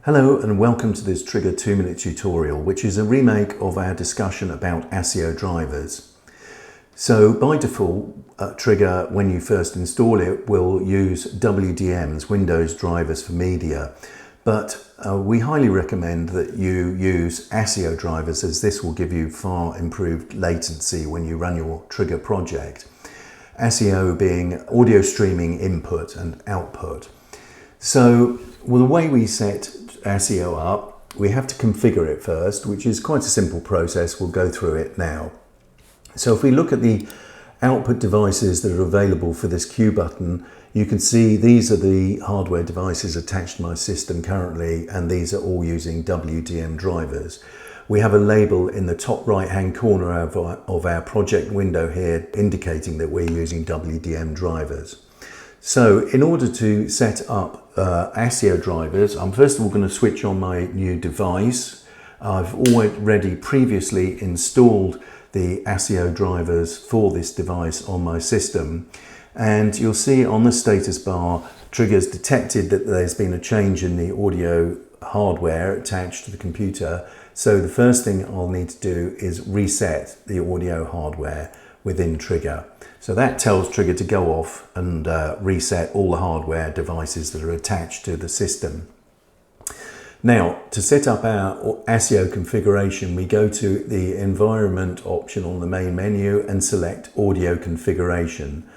Hello and welcome to this Trigger 2-minute tutorial, which is a remake of our discussion about ASIO drivers. So by default, Trigger, when you first install it, will use WDMs, Windows Drivers for Media. But we highly recommend that you use ASIO drivers, as this will give you far improved latency when you run your Trigger project. ASIO being audio streaming input and output. So the way we set ASIO up, we have to configure it first, which is quite a simple process. We'll go through it now. So if we look at the output devices that are available for this Q button, you can see these are the hardware devices attached to my system currently, and these are all using WDM drivers. We have a label in the top right hand corner of our project window here indicating that we're using WDM drivers. So in order to set up ASIO drivers, I'm first of all going to switch on my new device. I've already previously installed the ASIO drivers for this device on my system, and you'll see on the status bar, Trigger's detected that there's been a change in the audio hardware attached to the computer. So the first thing I'll need to do is reset the audio hardware within Trigger. So that tells Trigger to go off and reset all the hardware devices that are attached to the system. Now, to set up our ASIO configuration, we go to the environment option on the main menu and select audio configuration.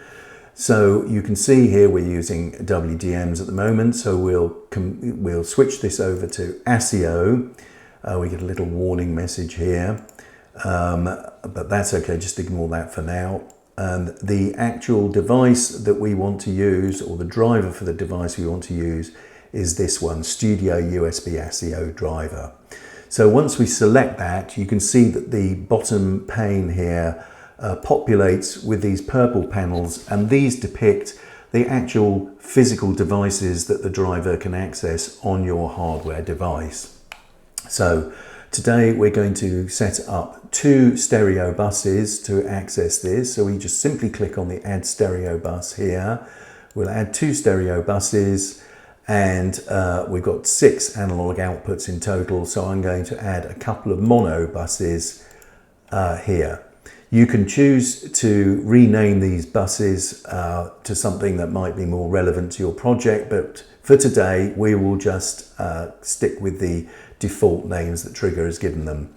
So you can see here we're using WDMs at the moment, so we'll switch this over to ASIO. We get a little warning message here, but that's okay, just ignore that for now. And the actual device that we want to use, or the driver for the device we want to use, is this one, Studio USB ASIO driver. So once we select that, you can see that the bottom pane here populates with these purple panels, and these depict the actual physical devices that the driver can access on your hardware device. So today we're going to set up 2 stereo buses to access this. So we just simply click on the Add Stereo Bus here. We'll add 2 stereo buses, and we've got 6 analog outputs in total. So I'm going to add a couple of mono buses here. You can choose to rename these buses to something that might be more relevant to your project, but for today we will just stick with the default names that Trigger has given them.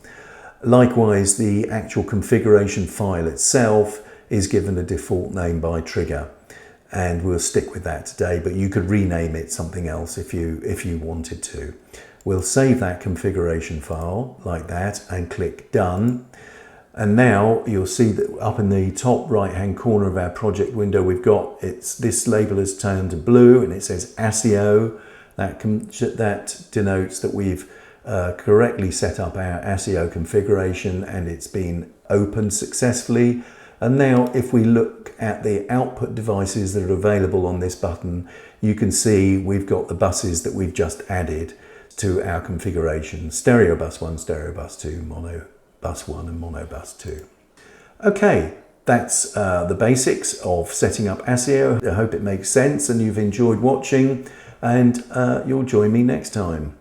Likewise, the actual configuration file itself is given a default name by Trigger, and we'll stick with that today, but you could rename it something else if you wanted to. We'll save that configuration file like that and click Done. And now you'll see that up in the top right hand corner of our project window, we've got this label has turned to blue and it says ASIO. That denotes that we've correctly set up our ASIO configuration and it's been opened successfully. And now if we look at the output devices that are available on this button, you can see we've got the buses that we've just added to our configuration: stereo bus 1, stereo bus 2, mono bus 1 and mono bus 2. Okay, that's the basics of setting up ASIO. I hope it makes sense and you've enjoyed watching, and you'll join me next time.